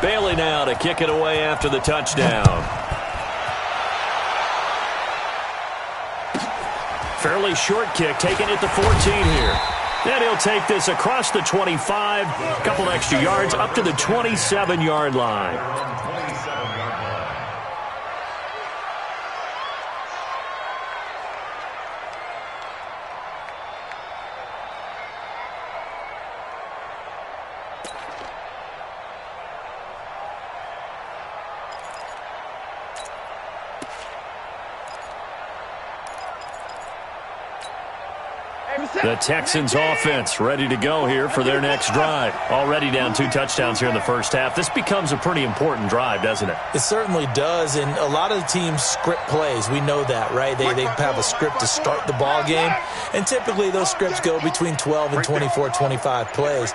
Bailey now to kick it away after the touchdown. Fairly short kick, taking it to 14 here. And he'll take this across the 25, a couple extra yards, up to the 27-yard line. The Texans offense ready to go here for their next drive. Already down 2 touchdowns here in the first half. This becomes a pretty important drive, doesn't it? It certainly does, and a lot of the teams script plays. We know that, right? They have a script to start the ball game, and typically those scripts go between 12 and 24, 25 plays.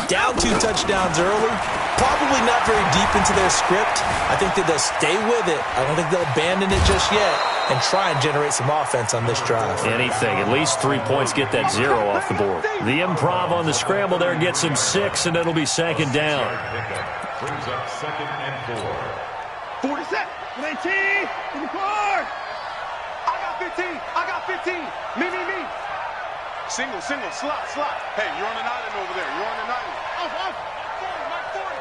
Down 2 touchdowns early, probably not very deep into their script. I think that they'll stay with it. I don't think they'll abandon it just yet and try and generate some offense on this drive. Anything. At least 3 points, get that 0 off the board. The improv on the scramble there gets him 6, and it'll be second down. Brings up second and 4. 47, 19, 24. I got 15. I got 15. Me. Single, slot. Hey, you're on an island over there. You're on an island. Off. 40,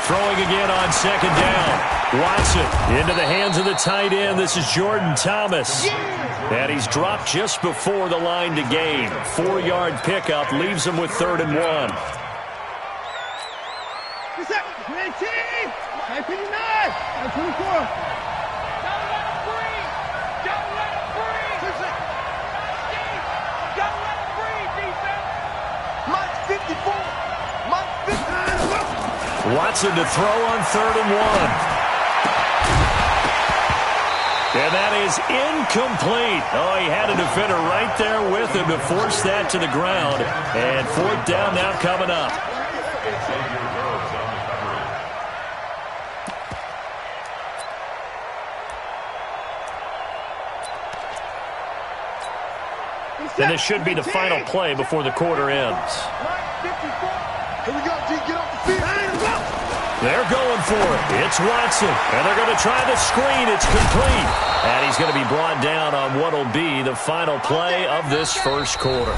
Throwing again on second down. Watson into the hands of the tight end. This is Jordan Thomas. And he's dropped just before the line to gain. 4-yard pickup leaves him with 3rd and 1. 19, 24. Watson to throw on 3rd and 1. And that is incomplete. Oh, he had a defender right there with him to force that to the ground. And 4th down now coming up. And this should be the final play before the quarter ends. Here we go, D. Get off the field. They're going for it. It's Watson. And they're going to try the screen. It's complete. And he's going to be brought down on what will be the final play of this first quarter.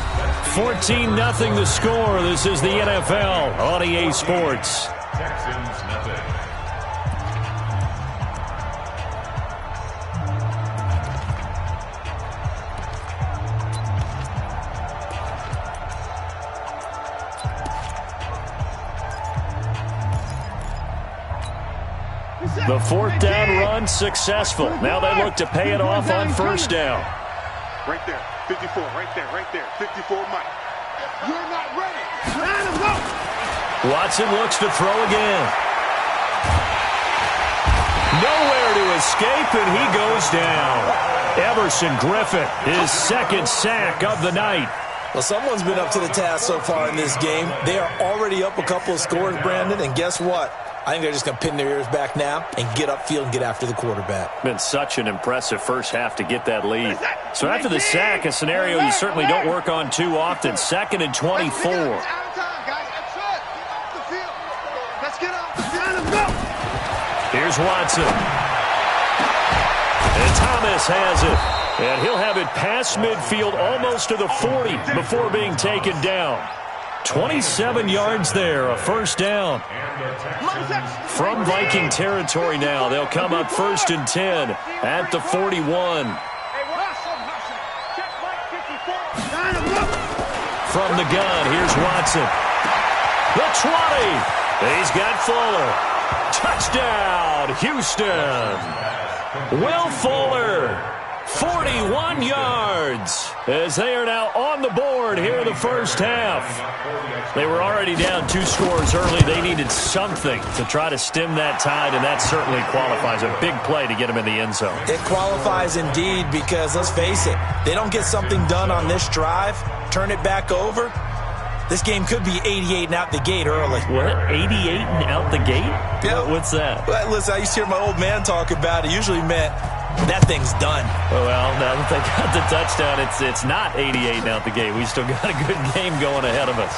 14-0 the score. This is the NFL on EA Sports. Texans nothing. The 4th down run successful. Now they look to pay it off on 1st down. Right there, 54, right there, 54, Mike. You're not ready. Watson looks to throw again. Nowhere to escape, and he goes down. Everson Griffin, his 2nd sack of the night. Well, someone's been up to the task so far in this game. They are already up a couple of scores, Brandon, and guess what? I think they're just going to pin their ears back now and get upfield and get after the quarterback. Been such an impressive first half to get that lead. So after the sack, a scenario you certainly don't work on too often. 2nd and 24. Here's Watson. And Thomas has it. And he'll have it past midfield almost to the 40 before being taken down. 27 yards there, a 1st down. From Viking territory now, they'll come up 1st and 10 at the 41. From the gun, here's Watson. The 20. He's got Fuller. Touchdown, Houston. Will Fuller. 41 yards as they are now on the board here in the first half. They were already down 2 scores early. They needed something to try to stem that tide, and that certainly qualifies. A big play to get them in the end zone. It qualifies indeed because, let's face it, they don't get something done on this drive, turn it back over, this game could be 88 and out the gate early. What? 88 and out the gate? Yeah. What's that? Well, listen, I used to hear my old man talk about it. Usually meant that thing's done. Well, now that they got the touchdown, it's not 88 and out the gate. We still got a good game going ahead of us.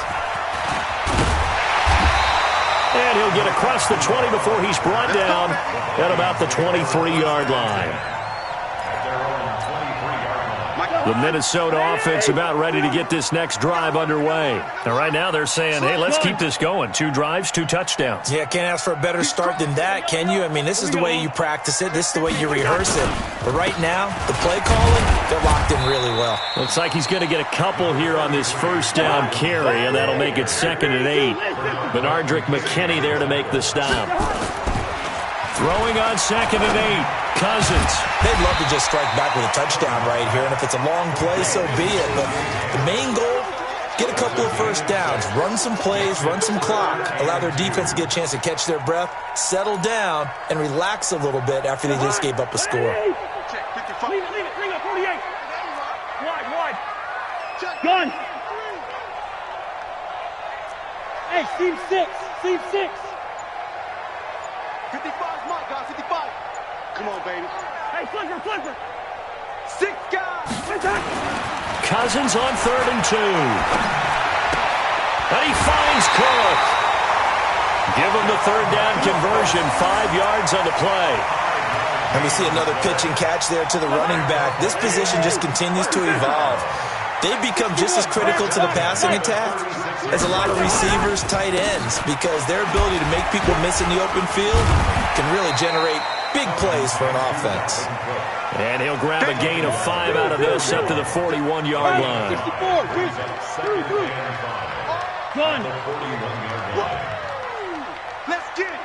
And he'll get across the 20 before he's brought down at about the 23-yard line. The Minnesota offense about ready to get this next drive underway. And right now they're saying, hey, let's keep this going. 2 drives, 2 touchdowns. Yeah, can't ask for a better start than that, can you? I mean, this is the way you practice it. This is the way you rehearse it. But right now, the play calling, they're locked in really well. Looks like he's going to get a couple here on this first down carry, and that'll make it 2nd and 8. Benardrick McKinney there to make the stop. Throwing on 2nd and 8. Cousins. They'd love to just strike back with a touchdown right here, and if it's a long play, so be it. But the main goal, get a couple of first downs, run some plays, run some clock, allow their defense to get a chance to catch their breath, settle down, and relax a little bit after they just gave up a score. Leave it. Bring up 48. Wide. Gun. Hey, seam 6. 55's my guy, 55. Come on, baby. Hey, flipper. 6 guys. Cousins on 3rd and 2. And he finds Cook. Give him the 3rd down conversion, 5 yards on the play. And we see another pitch and catch there to the running back. This position just continues to evolve. They've become just as critical to the passing attack as a lot of receivers, tight ends, because their ability to make people miss in the open field can really generate big plays for an offense. And he'll grab a gain of 5 out of this up to the 41-yard line. 64. Gun. Let's get it.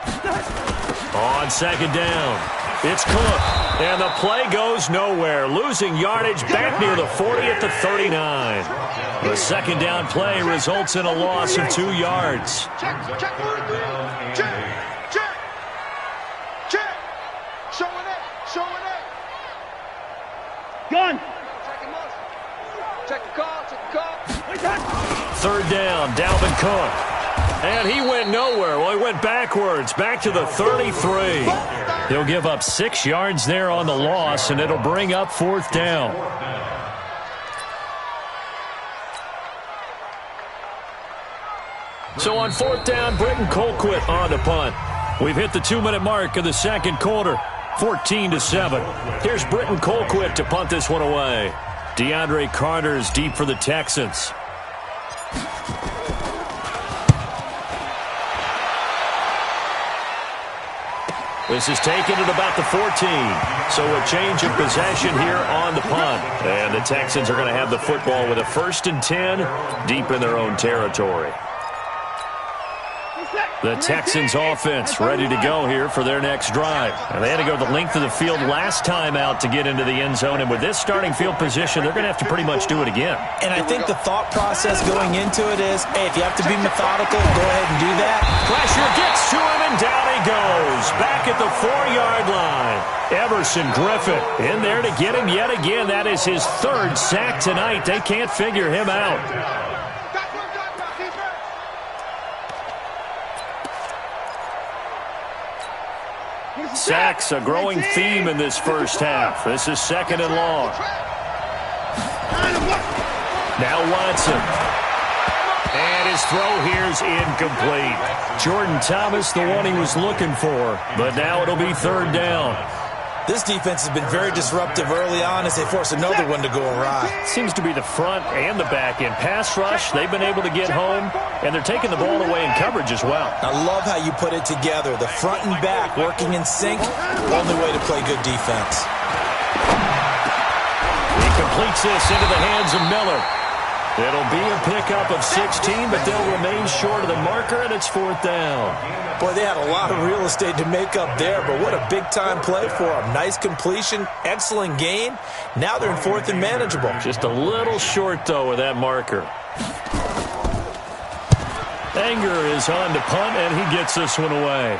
On 2nd down, it's Cook. And the play goes nowhere. Losing yardage back near the 40 at the 39. The 2nd down play results in a loss of 2 yards. Check. Showing it. Gun. Check the call. 3rd down, Dalvin Cook. And he went nowhere. Well, he went backwards, back to the 33. He'll give up 6 yards there on the loss, and it'll bring up 4th down. So on 4th down, Britton Colquitt on the punt. We've hit the 2-minute mark of the 2nd quarter, 14-7. Here's Britton Colquitt to punt this one away. DeAndre Carter's deep for the Texans. This is taken at about the 14. So a change of possession here on the punt. And the Texans are going to have the football with a 1st and 10 deep in their own territory. The Texans offense ready to go here for their next drive. And they had to go the length of the field last time out to get into the end zone. And with this starting field position, they're going to have to pretty much do it again. And I think the thought process going into it is, hey, if you have to be methodical, go ahead and do that. Pressure gets to him, and down he goes. Back at the 4-yard line. Everson Griffin in there to get him yet again. That is his 3rd sack tonight. They can't figure him out. Sacks, a growing theme in this first half. This is 2nd and long. Now Watson. And his throw here's incomplete. Jordan Thomas, the one he was looking for. But now it'll be 3rd down. This defense has been very disruptive early on as they force another one to go awry. Seems to be the front and the back end. Pass rush, they've been able to get home, and they're taking the ball away in coverage as well. I love how you put it together. The front and back working in sync, only way to play good defense. He completes this into the hands of Miller. It'll be a pickup of 16, but they'll remain short of the marker, and it's 4th down. Boy, they had a lot of real estate to make up there, but what a big-time play for them. Nice completion, excellent gain. Now they're in 4th and manageable. Just a little short, though, with that marker. Anger is on to punt, and he gets this one away.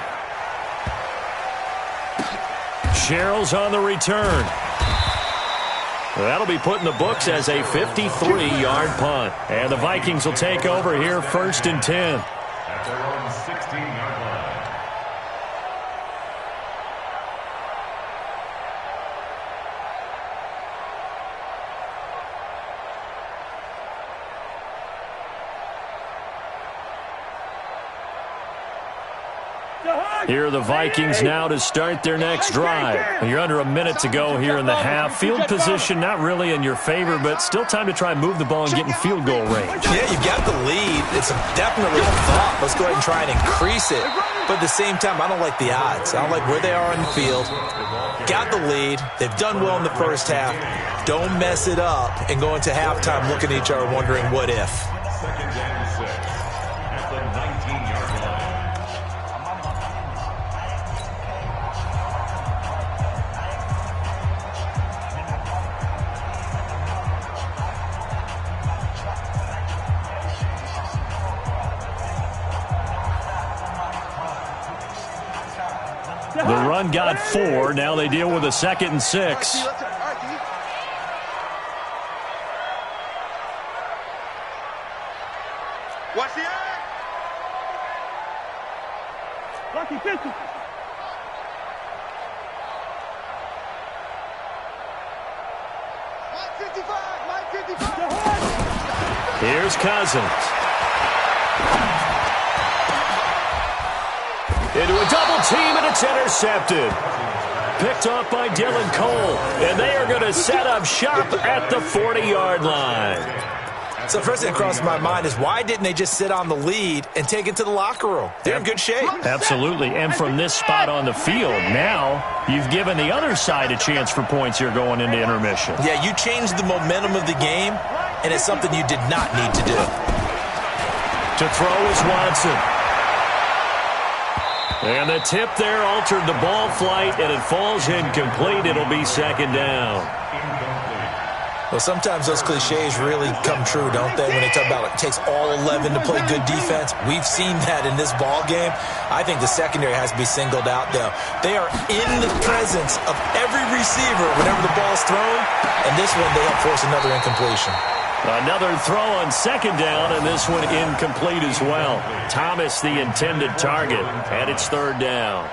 Sherrill's on the return. That'll be put in the books as a 53-yard punt. And the Vikings will take over here 1st and 10. At their own 16-yard line. Here are the Vikings now to start their next drive. You're under a minute to go here in the half. Field position not really in your favor, but still time to try and move the ball and get in field goal range. Yeah, you've got the lead. It's definitely a thought. Let's go ahead and try and increase it. But at the same time, I don't like the odds. I don't like where they are in the field. Got the lead. They've done well in the first half. Don't mess it up and go into halftime looking at each other wondering what if. Second down 6 at the 19-yard line. The run got 4. Now they deal with a 2nd and 6. Watch the eye. Lucky pistol. Mike 55. Here's Cousins. Into a double team, and it's intercepted. Picked off by Dylan Cole, and they are going to set up shop at the 40-yard line. So first thing that crossed my mind is why didn't they just sit on the lead and take it to the locker room? They're in good shape. Absolutely, and from this spot on the field, now you've given the other side a chance for points here going into intermission. Yeah, you changed the momentum of the game, and it's something you did not need to do. To throw is Watson. And the tip there altered the ball flight, and it falls incomplete. It'll be 2nd down. Well, sometimes those cliches really come true, don't they? When they talk about it takes all 11 to play good defense. We've seen that in this ball game. I think the secondary has to be singled out, though. They are in the presence of every receiver whenever the ball's thrown, and this one they help force another incompletion. Another throw on 2nd down, and this one incomplete as well. Thomas, the intended target, and it's 3rd down.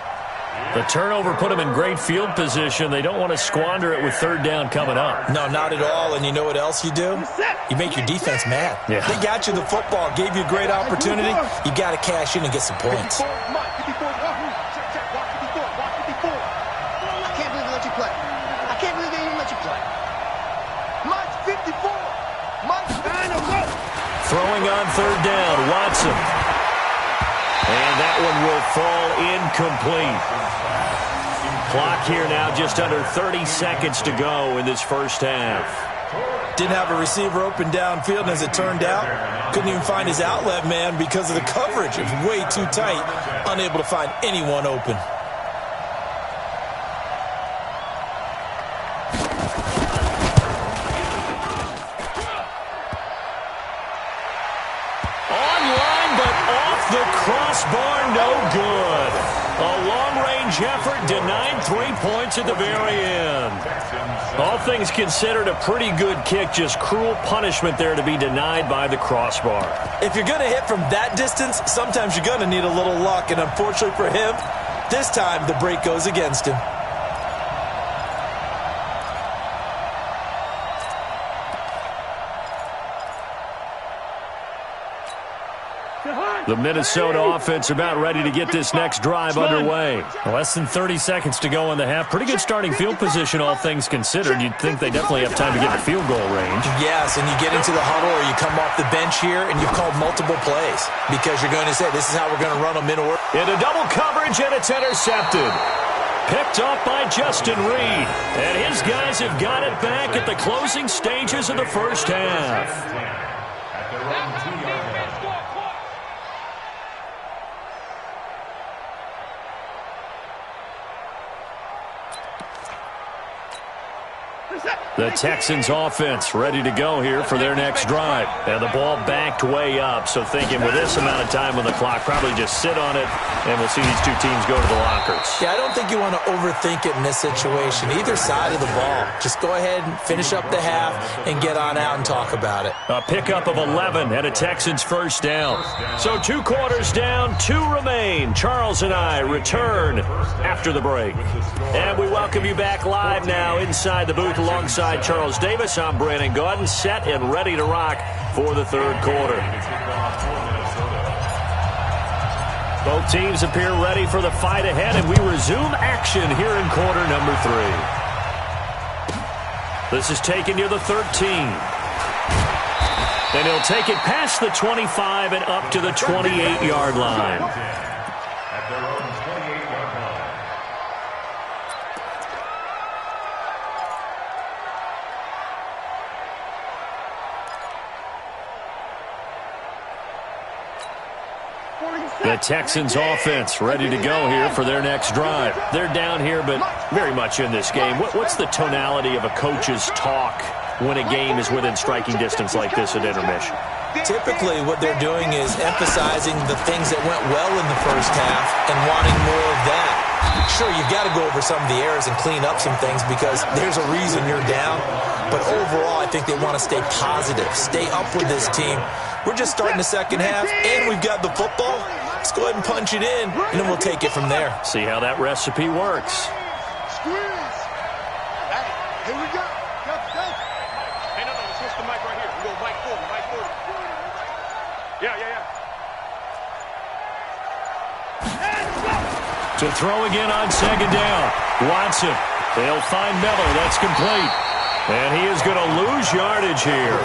The turnover put them in great field position. They don't want to squander it with 3rd down coming up. No, not at all. And you know what else you do? You make your defense mad. Yeah. They got you the football, gave you a great opportunity. You got to cash in and get some points. I can't believe they let you play. I can't believe they even let you play. Mike's 54. Mike's Throwing on 3rd down, Watson. And that one will fall incomplete. Clock here now just under 30 seconds to go in this first half. Didn't have a receiver open downfield, and as it turned out, couldn't even find his outlet man because of the coverage. It was way too tight, unable to find anyone open. Online, but off the crossbar, no good. A long-range effort denied 3 points at the very end. All things considered, a pretty good kick, just cruel punishment there to be denied by the crossbar. If you're going to hit from that distance, sometimes you're going to need a little luck, and unfortunately for him, this time the break goes against him. The Minnesota offense about ready to get this next drive underway. Less than 30 seconds to go in the half. Pretty good starting field position, all things considered. You'd think they definitely have time to get to field goal range. Yes, and you get into the huddle or you come off the bench here and you've called multiple plays because you're going to say, this is how we're going to run them in order. Into double coverage, and it's intercepted. Picked up by Justin Reed. And his guys have got it back at the closing stages of the first half. At their own 2-yard line. The Texans offense ready to go here for their next drive. And the ball backed way up, so thinking with this amount of time on the clock, probably just sit on it, and we'll see these two teams go to the lockers. Yeah, I don't think you want to overthink it in this situation. Either side of the ball. Just go ahead and finish up the half and get on out and talk about it. A pickup of 11 and a Texans first down. So 2 quarters down, 2 remain. Charles and I return after the break. And we welcome you back live now inside the booth alongside Charles Davis. I'm Brandon Gaudin, set and ready to rock for the third quarter. Both teams appear ready for the fight ahead, and we resume action here in quarter number 3. This is taken near the 13. And he'll take it past the 25 and up to the 28-yard line. At their own 28-yard line. The Texans offense ready to go here for their next drive. They're down here, but very much in this game. What's the tonality of a coach's talk when a game is within striking distance like this at intermission? Typically, what they're doing is emphasizing the things that went well in the first half and wanting more of that. Sure, you've got to go over some of the errors and clean up some things because there's a reason you're down. But overall, I think they want to stay positive, stay up with this team. We're just starting the second half, and we've got the football. Let's go ahead and punch it in, and then we'll take it from there. See how that recipe works. Squeeze. Hey, here we go. Go. Hey, no, switch the mic right here. We go mic 40, mic 40. Yeah. To throw again on second down. Watson. They'll find Miller. That's complete. And he is going to lose yardage here.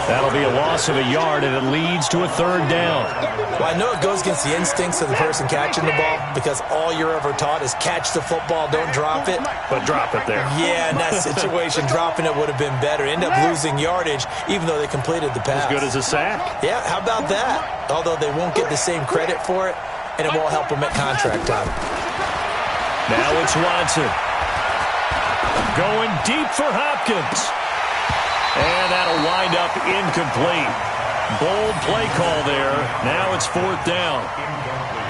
That'll be a loss of a yard, and it leads to a third down. Well, I know it goes against the instincts of the person catching the ball because all you're ever taught is catch the football, don't drop it. But drop it there. Yeah, in that situation, dropping it would have been better. End up losing yardage, even though they completed the pass. As good as a sack. Yeah, how about that? Although they won't get the same credit for it, and it won't help them at contract time. Now it's Watson. Going deep for Hopkins. And that'll wind up incomplete. Bold play call there. Now it's fourth down.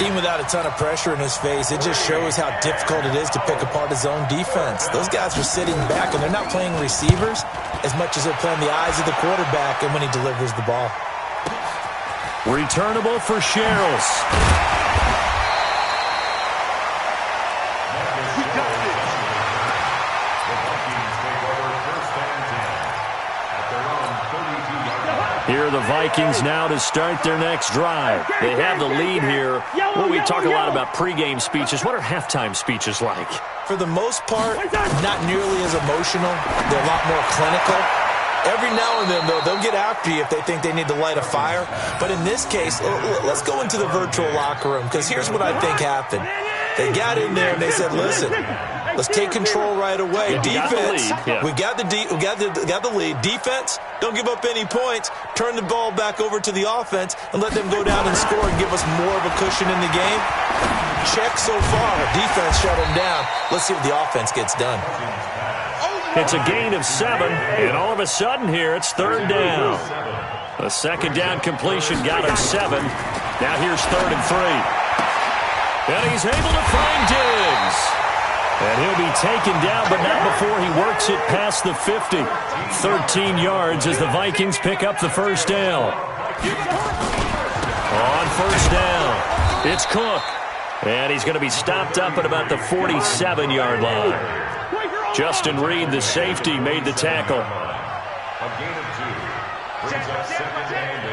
Even without a ton of pressure in his face, it just shows how difficult it is to pick apart his own defense. Those guys are sitting back, and they're not playing receivers as much as they're playing the eyes of the quarterback and when he delivers the ball. Returnable for Sherrills. Here are the Vikings now to start their next drive. They have the lead here. Well, we talk a lot about pregame speeches. What are halftime speeches like? For the most part, not nearly as emotional. They're a lot more clinical. Every now and then, though, they'll get after you if they think they need to light a fire. But in this case, let's go into the virtual locker room, because here's what I think happened. They got in there and they said, listen, let's take control right away. Defense, we got the lead. Defense, don't give up any points. Turn the ball back over to the offense and let them go down and score and give us more of a cushion in the game. Check so far. Defense shut them down. Let's see what the offense gets done. It's a gain of 7, and all of a sudden here, it's third down. A second down completion got him 7. Now here's 3rd and 3. And he's able to find Diggs. And he'll be taken down, but not before he works it past the 50. 13 yards as the Vikings pick up the first down. On first down, it's Cook. And he's going to be stopped up at about the 47-yard line. Justin Reed, the safety, made the tackle. A gain of 2. Brings up 2nd and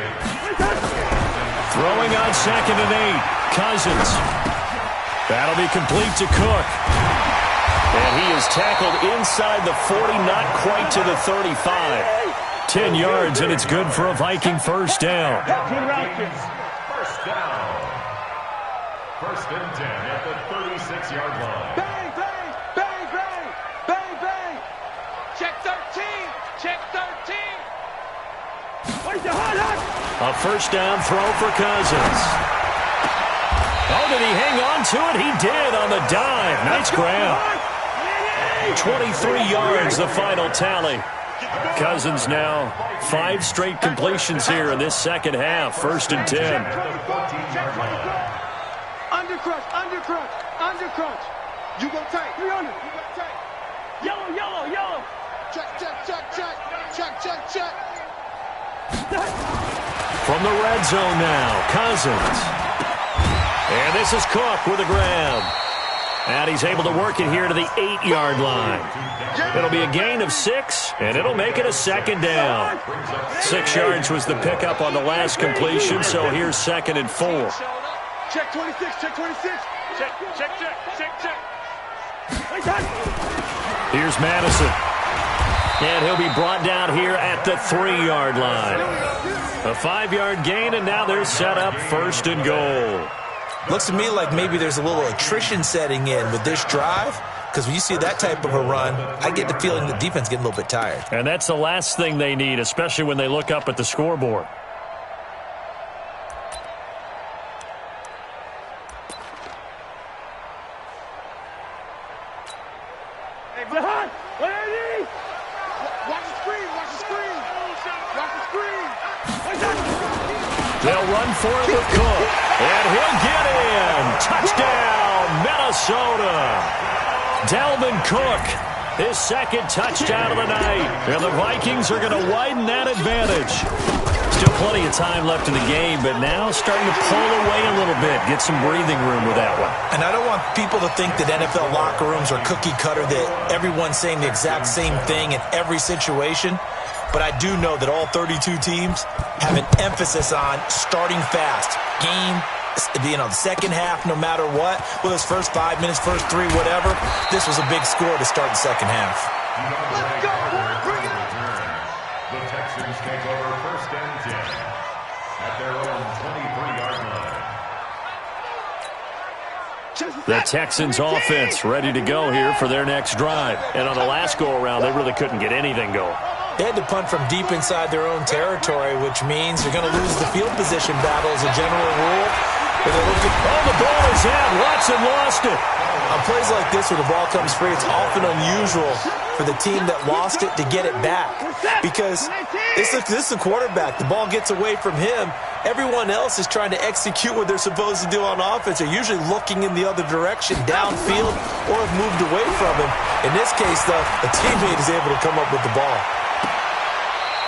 8. Throwing on 2nd and 8. Cousins. That'll be complete to Cook. And he is tackled inside the 40, not quite to the 35. 10 yards, and it's good for a Viking first down. First down. 1st and 10 at the 36-yard line. Bang, bang, bang, bang, bang, bang. Check 13, check 13. A first down throw for Cousins. Oh, did he hang on to it? He did on the dive. Nice grab. 23 yards, the final tally. Cousins now 5 straight completions here in this second half. 1st and 10. Undercrunch, undercrunch, undercrunch. You go tight. 300. You go tight. Yellow, yellow, yellow. Check, check, check, check. Check, check, check. From the red zone now, Cousins. And this is Cook with a grab. And he's able to work it here to the 8-yard line. It'll be a gain of 6, and it'll make it a second down. 6 yards was the pickup on the last completion, so here's 2nd and 4. Check 26, check 26. Check. Here's Madison. And he'll be brought down here at the 3-yard line. A 5-yard gain, and now they're set up 1st and goal. Looks to me like maybe there's a little attrition setting in with this drive, because when you see that type of a run, I get the feeling the defense getting a little bit tired. And that's the last thing they need, especially when they look up at the scoreboard. They'll run for it with Cook, and he'll get in. Touchdown, Minnesota. Dalvin Cook, his 2nd touchdown of the night. And the Vikings are going to widen that advantage. Still plenty of time left in the game, but now starting to pull away a little bit. Get some breathing room with that one. And I don't want people to think that NFL locker rooms are cookie cutter, that everyone's saying the exact same thing in every situation. But I do know that all 32 teams have an emphasis on starting fast. Game, the second half, no matter what. Well, those first 5 minutes, first 3, whatever. This was a big score to start the second half. Let's go. Bring it. The Texans take over 1st and 10 at their own 23-yard line. The Texans offense ready to go here for their next drive. And on the last go-around, they really couldn't get anything going. They had to punt from deep inside their own territory, which means they're going to lose the field position battle as a general rule. But the ball is out. Watson lost it. On plays like this where the ball comes free, it's often unusual for the team that lost it to get it back. Because this is the quarterback. The ball gets away from him. Everyone else is trying to execute what they're supposed to do on offense. They're usually looking in the other direction, downfield, or have moved away from him. In this case, though, a teammate is able to come up with the ball.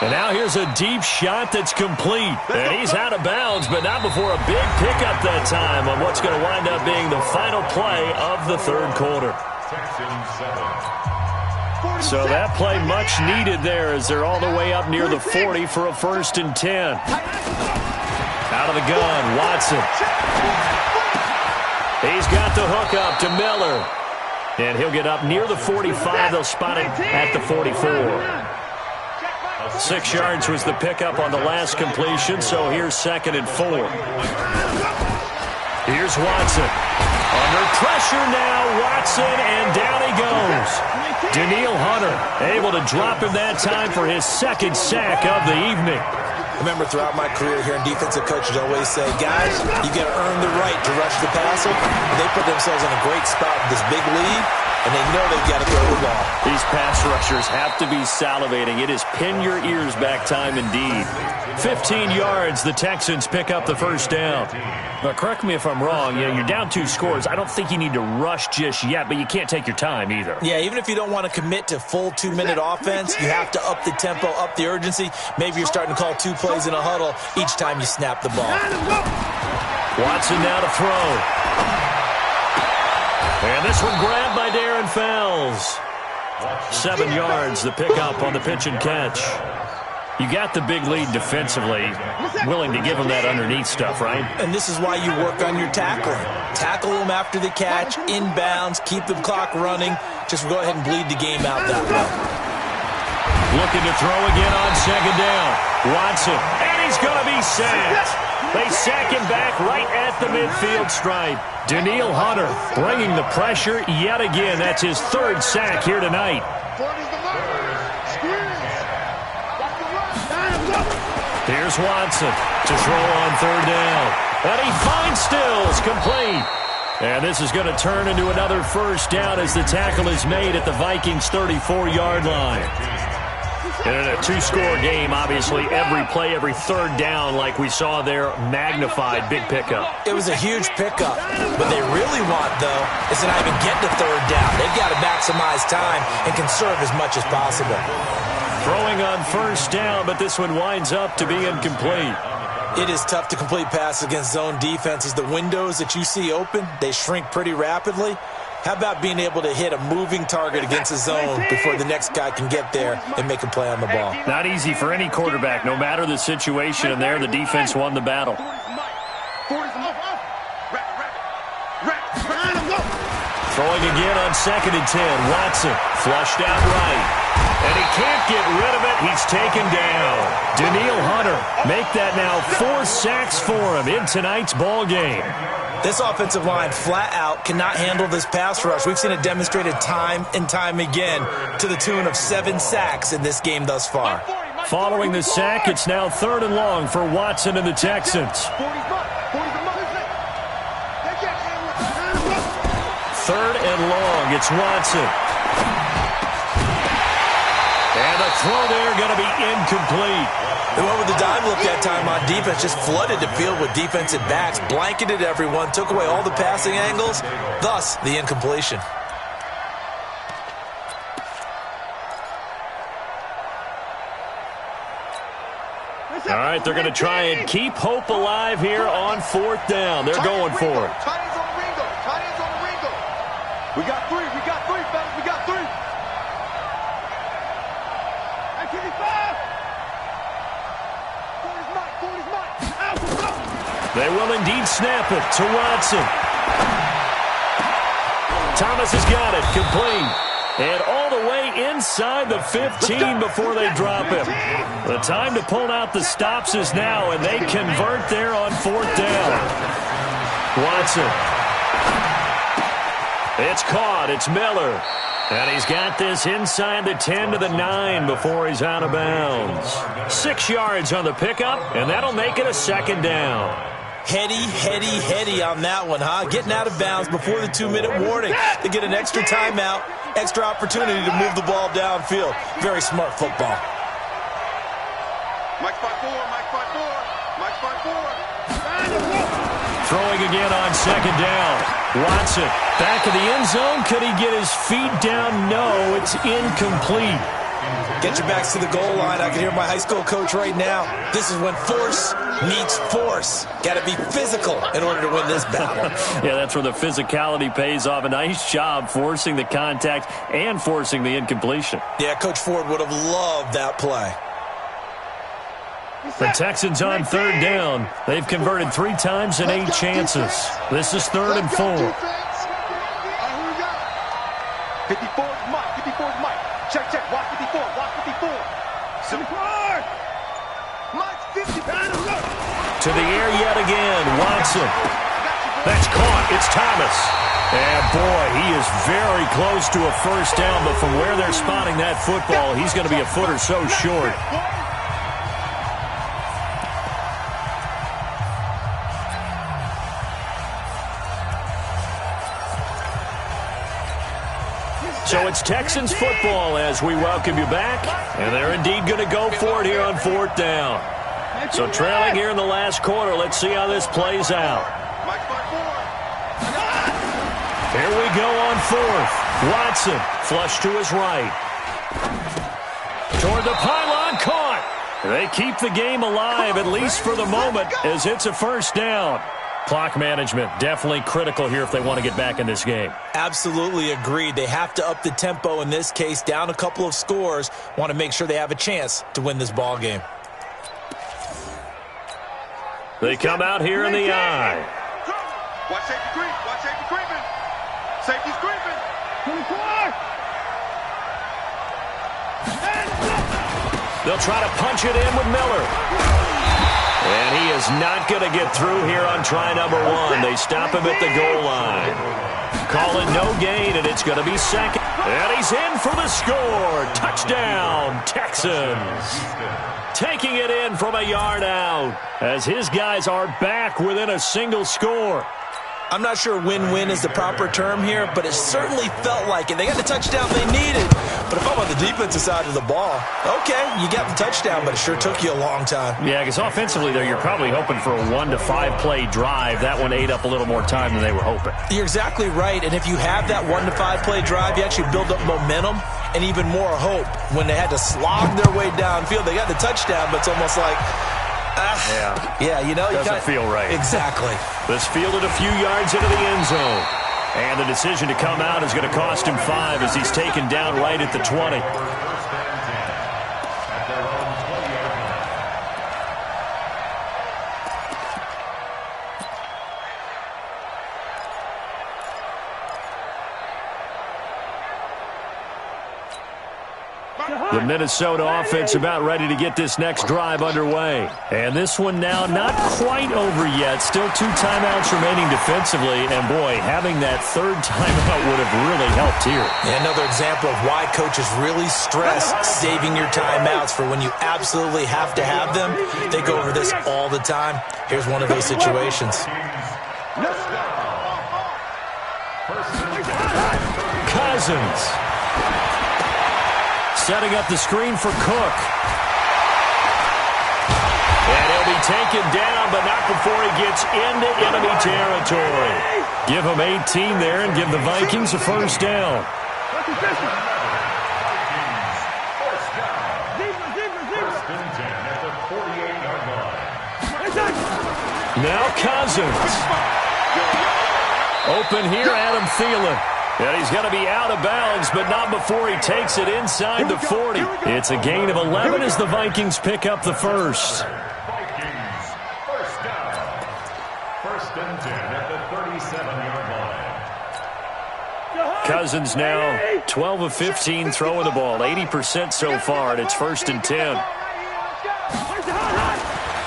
And now here's a deep shot that's complete. And he's out of bounds, but not before a big pickup that time on what's going to wind up being the final play of the 3rd quarter. So that play much needed there as they're all the way up near the 40 for a 1st and 10. Out of the gun, Watson. He's got the hook up to Miller. And he'll get up near the 45. They'll spot him at the 44. 6 yards was the pickup on the last completion, so here's 2nd and 4. Here's Watson. Under pressure now, Watson, and down he goes. Daniil Hunter able to drop him that time for his 2nd sack of the evening. I remember throughout my career here in defensive coaches always say, guys, you got to earn the right to rush the passer. And they put themselves in a great spot with this big lead, and they know they've got to throw the ball. These pass rushers have to be salivating. It is pin your ears back time indeed. 15 yards, the Texans pick up the 1st down. Now, correct me if I'm wrong. You're down 2 scores. I don't think you need to rush just yet, but you can't take your time either. Yeah, even if you don't want to commit to full 2-minute offense, you have to up the tempo, up the urgency. Maybe you're starting to call 2 plays in a huddle each time you snap the ball. Watson now to throw. And this one grabbed by Darren Fells. 7 yards, the pickup on the pitch and catch. You got the big lead defensively, willing to give them that underneath stuff, right? And this is why you work on your tackling. Tackle them after the catch, inbounds, keep the clock running. Just go ahead and bleed the game out that way. Looking to throw again on 2nd down. Watson, and he's going to be sacked. They sack him back right at the midfield stripe. Daniil Hunter bringing the pressure yet again. That's his 3rd sack here tonight. Here's Watson to throw on 3rd down. And he finds Stills, complete. And this is going to turn into another 1st down as the tackle is made at the Vikings' 34-yard line. And in a 2-score game, obviously, every play, every 3rd down, like we saw there, magnified, big pickup. It was a huge pickup. What they really want, though, is to not even get to 3rd down. They've got to maximize time and conserve as much as possible. Throwing on 1st down, but this one winds up to be incomplete. It is tough to complete passes against zone defenses. The windows that you see open, they shrink pretty rapidly. How about being able to hit a moving target against a zone before the next guy can get there and make a play on the ball? Not easy for any quarterback, no matter the situation, and there the defense won the battle. Throwing again on 2nd and 10. Watson flushed out right. And he can't get rid of it. He's taken down. Daniil Hunter make that now 4 sacks for him in tonight's ball game. This offensive line flat out cannot handle this pass rush. We've seen it demonstrated time and time again to the tune of 7 sacks in this game thus far. Following the sack, it's now 3rd and long for Watson and the Texans. 3rd and long, it's Watson. And the throw there going to be incomplete. They went with the dime look that time on defense, just flooded the field with defensive backs, blanketed everyone, took away all the passing angles, thus the incompletion. All right, they're going to try and keep hope alive here on 4th down. They're going for it. We got 3, fellas, we got 3. They will indeed snap it to Watson. Thomas has got it, complete. And all the way inside the 15 before they drop him. The time to pull out the stops is now, and they convert there on 4th down. Watson. It's caught. It's Miller. And he's got this inside the 10 to the 9 before he's out of bounds. 6 yards on the pickup, and that'll make it a 2nd down. Heady on that one, huh? Getting out of bounds before the 2-minute warning to get an extra timeout, extra opportunity to move the ball downfield. Very smart football. Mike 5-4, Mike 5-4, Mike 5-4. Throwing again on 2nd down. Watson back of the end zone. Could he get his feet down? No, it's incomplete. Get your backs to the goal line. I can hear my high school coach right now. This is when force meets force. Got to be physical in order to win this battle. Yeah, that's where the physicality pays off. A nice job forcing the contact and forcing the incompletion. Yeah, Coach Ford would have loved that play. The Texans on 3rd down. They've converted 3 times in 8 chances. This is 3rd and 4. 54 is Mike. 54 is Mike. Check. Watch 54. Watch 54. Mike's 50. To the air yet again. Watson. That's caught. It's Thomas. And, boy, he is very close to a 1st down, but from where they're spotting that football, he's going to be a foot or so short. So it's Texans football as we welcome you back, and they're indeed going to go for it here on 4th down. So trailing here in the last quarter, let's see how this plays out. Here we go on 4th. Watson, flush to his right. Toward the pylon, caught. They keep the game alive, at least for the moment, as it's a 1st down. Clock management, definitely critical here if they want to get back in this game. Absolutely agreed. They have to up the tempo in this case, down a couple of scores. Want to make sure they have a chance to win this ball game. They come out here in the eye. Watch safety creep. Watch safety creeping. Safety's creeping. 24. They'll try to punch it in with Miller. And he is not going to get through here on try number 1. They stop him at the goal line. Calling no gain, and it's going to be 2nd. And he's in for the score. Touchdown, Texans. Taking it in from a yard out as his guys are back within a single score. I'm not sure win-win is the proper term here, but it certainly felt like it. They got the touchdown they needed. But if I'm on the defensive side of the ball, okay, you got the touchdown, but it sure took you a long time. Yeah, because offensively there, you're probably hoping for a 1 to 5 play drive. That one ate up a little more time than they were hoping. You're exactly right, and if you have that 1 to 5 play drive, you actually build up momentum and even more hope. When they had to slog their way downfield, they got the touchdown, but it's almost like, yeah, you know, doesn't feel right. Exactly. This fielded a few yards into the end zone. And the decision to come out is going to cost him 5 as he's taken down right at the 20. The Minnesota offense about ready to get this next drive underway. And this one now not quite over yet. Still 2 timeouts remaining defensively. And, boy, having that third timeout would have really helped here. Yeah, another example of why coaches really stress saving your timeouts for when you absolutely have to have them. They go over this all the time. Here's one of those situations. Cousins. Setting up the screen for Cook. And he'll be taken down, but not before he gets into enemy territory. Give him 18 there and give the Vikings a first down. Now Cousins. Open here, Adam Thielen. And he's going to be out of bounds, but not before he takes it inside the 40. It's a gain of 11 as the Vikings pick up the first. Vikings, first down. First and 10 at the 37-yard line. Cousins now 12 of 15 throwing the ball, 80% so far, and it's first and 10.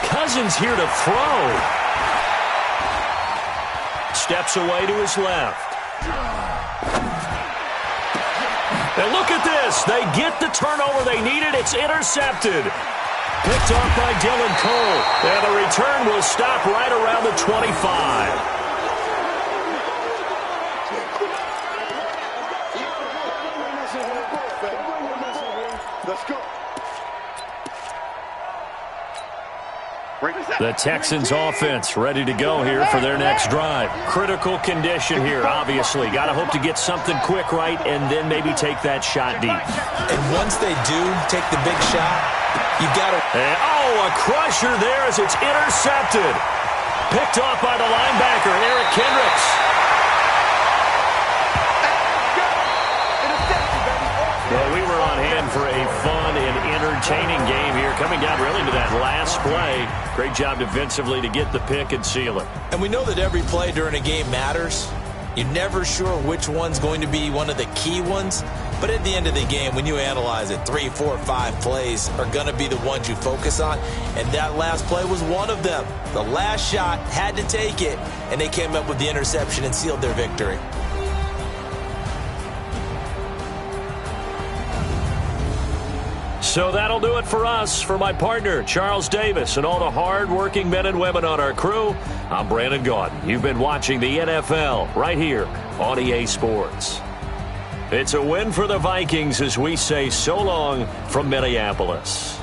Cousins here to throw. Steps away to his left. And look at this. They get the turnover they needed. It's intercepted. Picked off by Dylan Cole. And the return will stop right around the 25. Let's go. The Texans offense ready to go here for their next drive. Critical condition here, obviously. Got to hope to get something quick right and then maybe take that shot deep. And once they do take the big shot, you've got to... a crusher there as it's intercepted. Picked off by the linebacker, Eric Kendricks. Well, we were on hand for a fun and entertaining game here. Coming down really to that last play. Great job defensively to get the pick and seal it. And we know that every play during a game matters. You're never sure which one's going to be one of the key ones. But at the end of the game, when you analyze it, 3, 4, 5 plays are going to be the ones you focus on. And that last play was one of them. The last shot had to take it, and they came up with the interception and sealed their victory. So that'll do it for us. For my partner, Charles Davis, and all the hard-working men and women on our crew, I'm Brandon Gaudin. You've been watching the NFL right here on EA Sports. It's a win for the Vikings as we say so long from Minneapolis.